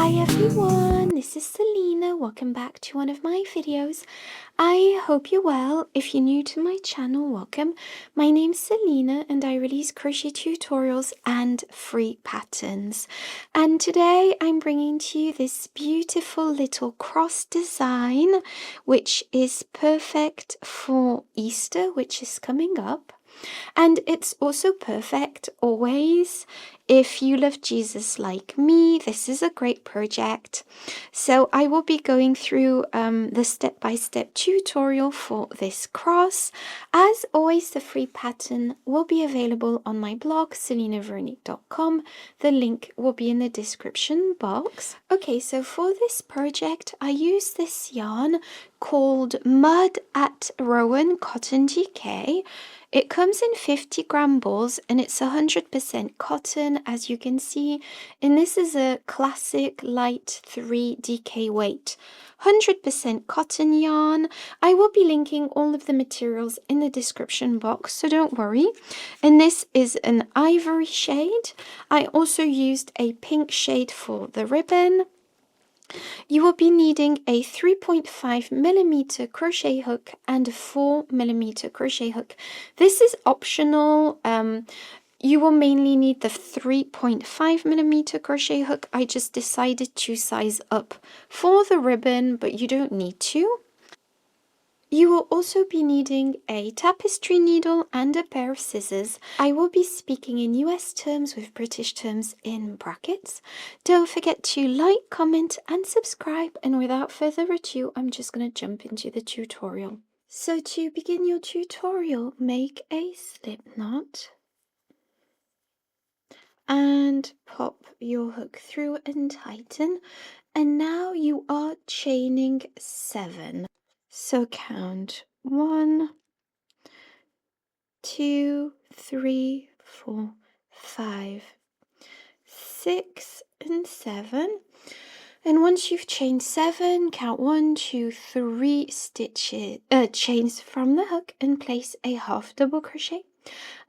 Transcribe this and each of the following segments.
Hi everyone, this is Selina. Welcome back to one of my videos. I hope you're well. If you're new to my channel, welcome. My name's Selina and I release crochet tutorials and free patterns. And today I'm bringing to you this beautiful little cross design, which is perfect for Easter, which is coming up. And it's also perfect always if you love Jesus like me. This is a great project. So I will be going through the step-by-step tutorial for this cross. As always, the free pattern will be available on my blog, selinaveronique.com. The link will be in the description box. Okay, so for this project, I use this yarn called Mud at Rowan Cotton DK. It comes in 50-gram balls and it's 100% cotton, as you can see. And this is a classic light 3 DK weight, 100% cotton yarn. I will be linking all of the materials in the description box, so don't worry. And this is an ivory shade. I also used a pink shade for the ribbon. You will be needing a 3.5mm crochet hook and a 4mm crochet hook. This is optional. You will mainly need the 3.5mm crochet hook. I just decided to size up for the ribbon, but you don't need to. You will also be needing a tapestry needle and a pair of scissors. I will be speaking in US terms with British terms in brackets. Don't forget to like, comment and subscribe, and without further ado, I'm just going to jump into the tutorial. So to begin your tutorial, make a slip knot and pop your hook through and tighten. And now you are chaining 7. So count 1, 2, 3, 4, 5, 6, and 7. And once you've chained 7, count 1, 2, 3 stitches, chains from the hook and place a half double crochet.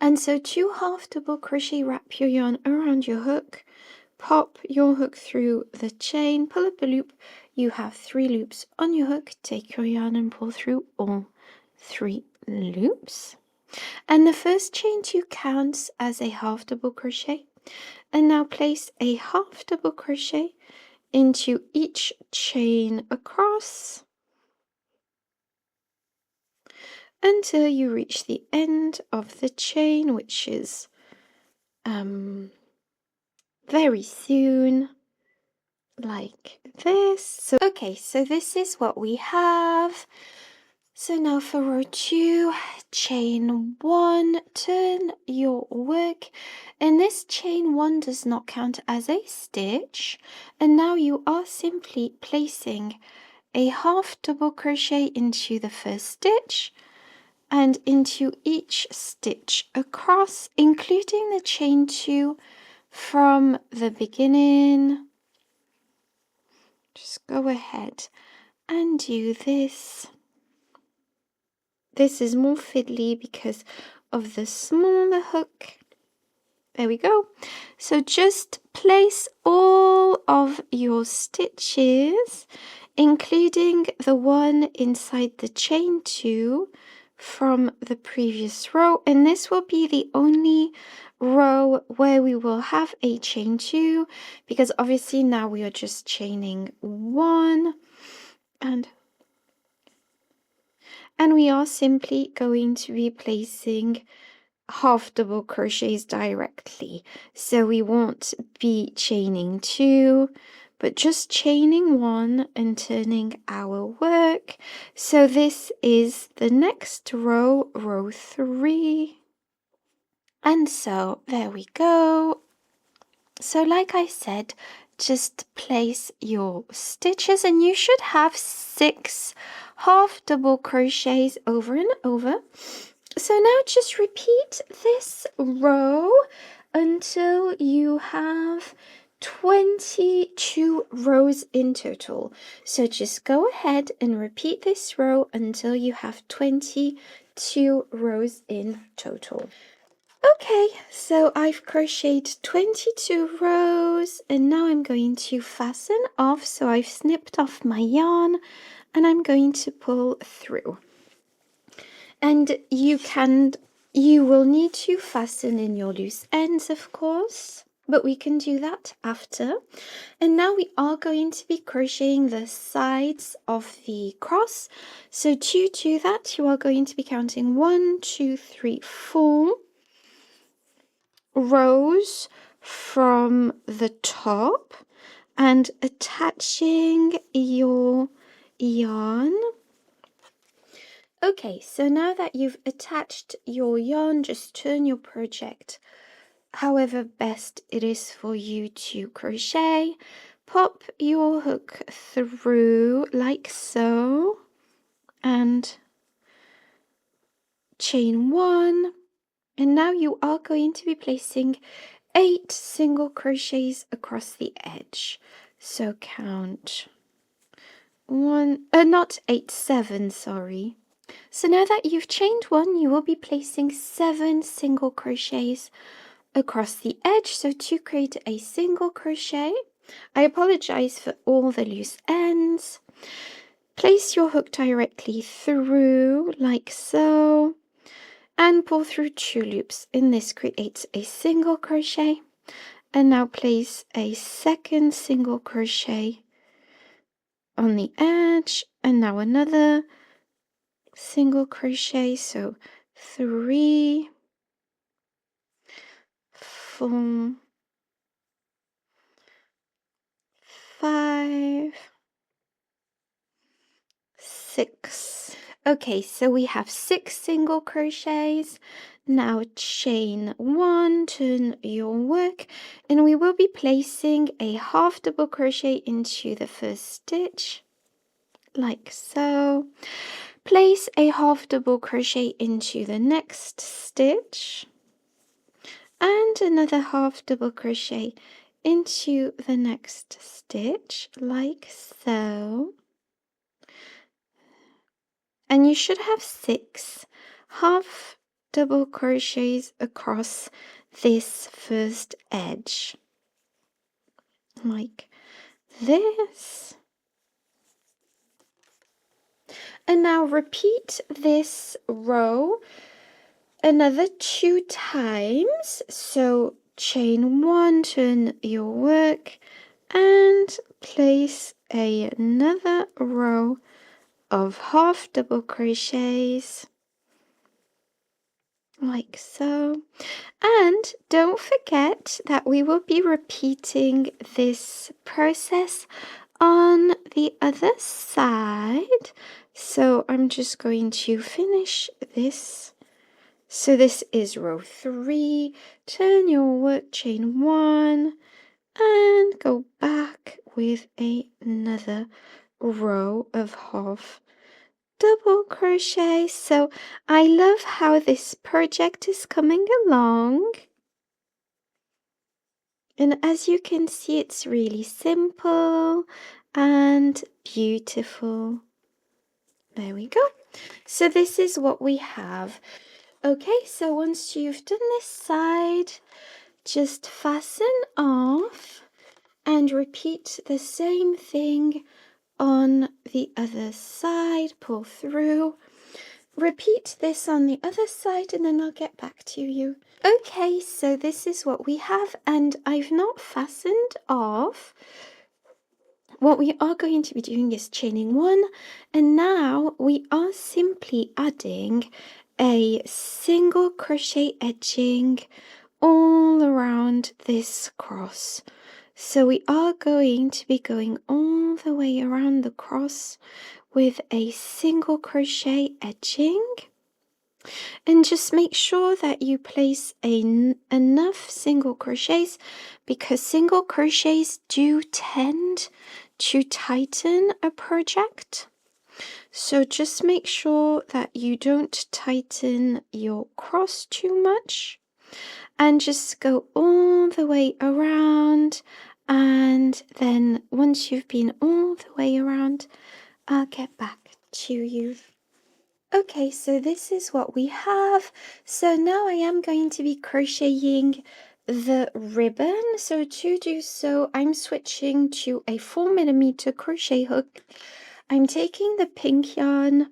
And so 2 half double crochet, wrap your yarn around your hook, pop your hook through the chain, pull up a loop. You have 3 loops on your hook. Take your yarn and pull through all 3 loops. And the first chain 2 counts as a half double crochet. And now place a half double crochet into each chain across until you reach the end of the chain, which is very soon, like this. So okay, so this is what we have. So now for row 2, chain 1, turn your work, and this chain 1 does not count as a stitch. And now you are simply placing a half double crochet into the first stitch and into each stitch across, including the chain 2 from the beginning. Just go ahead and do this. This is more fiddly because of the smaller hook. There we go. So just place all of your stitches, including the one inside the chain 2 from the previous row. And this will be the only row where we will have a chain 2, because obviously now we are just chaining 1 and we are simply going to be placing half double crochets directly. So we won't be chaining 2, but just chaining 1 and turning our work. So this is the next row, row 3. And so there we go. So like I said, just place your stitches and you should have 6 half double crochets over and over. So now just repeat this row until you have 22 rows in total. So just go ahead and repeat this row until you have 22 rows in total. Okay, so I've crocheted 22 rows and now I'm going to fasten off. So I've snipped off my yarn and I'm going to pull through. And you will need to fasten in your loose ends, of course, but we can do that after. And now we are going to be crocheting the sides of the cross. So to do that, you are going to be counting 1, 2, 3, 4 rows from the top and attaching your yarn. Okay, so now that you've attached your yarn, just turn your project however best it is for you to crochet. Pop your hook through like so and chain 1. And now you are going to be placing 8 single crochets across the edge. So count 1, not 8, 7, sorry. So now that you've chained 1, you will be placing 7 single crochets across the edge. So to create a single crochet, I apologize for all the loose ends. Place your hook directly through like so and pull through 2 loops. And this creates a single crochet. And now place a second single crochet on the edge and now another single crochet. So 3, 4, 5, 6. Okay, so we have 6 single crochets. Now chain 1, turn your work, and we will be placing a half double crochet into the first stitch like so. Place a half double crochet into the next stitch and another half double crochet into the next stitch like so. And you should have 6 half double crochets across this first edge like this. And now repeat this row another 2 times. So chain 1, turn your work and place another row of half double crochets like so. And don't forget that we will be repeating this process on the other side. So I'm just going to finish this. So this is row 3. Turn your work, chain 1 and go back with another row of half double crochet. So I love how this project is coming along. And as you can see, it's really simple and beautiful. There we go. So this is what we have. Okay, so once you've done this side, just fasten off and repeat the same thing on the other side. Pull through. Repeat this on the other side and then I'll get back to you. Okay, so this is what we have and I've not fastened off. What we are going to be doing is chaining 1 and now we are simply adding a single crochet edging all around this cross. So we are going to be going all the way around the cross with a single crochet edging. And just make sure that you place enough single crochets because single crochets do tend to tighten a project. So just make sure that you don't tighten your cross too much and just go all the way around. And then once you've been all the way around, I'll get back to you. Okay, so this is what we have. So now I am going to be crocheting the ribbon. So to do so, I'm switching to a 4mm crochet hook. I'm taking the pink yarn,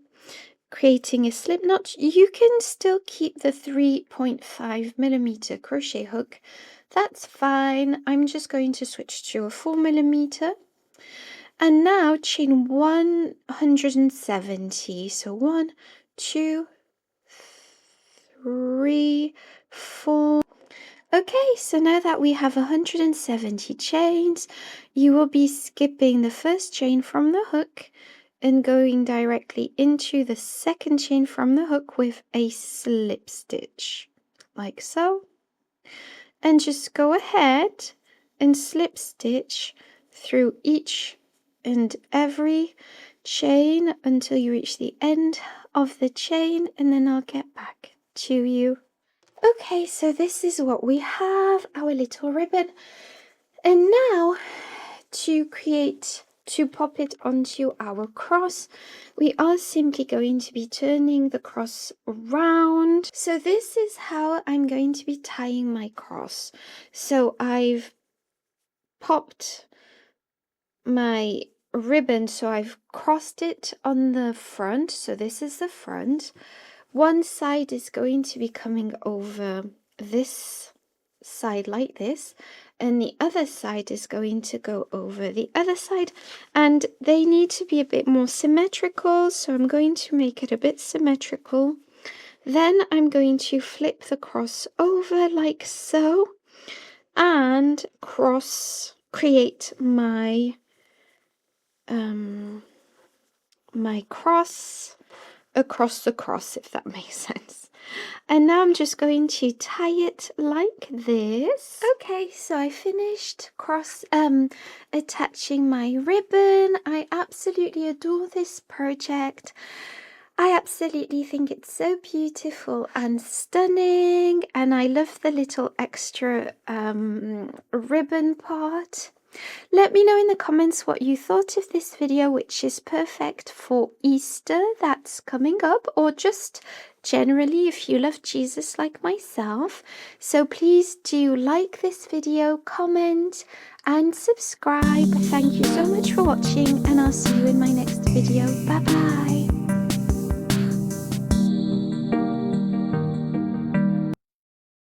creating a slip knot. You can still keep the 3.5mm crochet hook. That's fine. I'm just going to switch to a 4mm. And now chain 170. So 1, 2, 3, 4. Okay, so now that we have 170 chains, you will be skipping the first chain from the hook and going directly into the second chain from the hook with a slip stitch, like so. And just go ahead and slip stitch through each and every chain until you reach the end of the chain, and then I'll get back to you. Okay, so this is what we have, our little ribbon. And now to pop it onto our cross, we are simply going to be turning the cross around. So this is how I'm going to be tying my cross. So I've popped my ribbon, so I've crossed it on the front. So this is the front. One side is going to be coming over this side like this, and the other side is going to go over the other side, and they need to be a bit more symmetrical, so I'm going to make it a bit symmetrical. Then I'm going to flip the cross over like so and create my my cross across the cross, if that makes sense. And now I'm just going to tie it like this. Okay, so I finished attaching my ribbon. I absolutely adore this project. I absolutely think it's so beautiful and stunning, and I love the little extra ribbon part. Let me know in the comments what you thought of this video, which is perfect for Easter that's coming up, or just generally if you love Jesus like myself. So please do like this video, comment and subscribe. Thank you so much for watching, and I'll see you in my next video. Bye bye.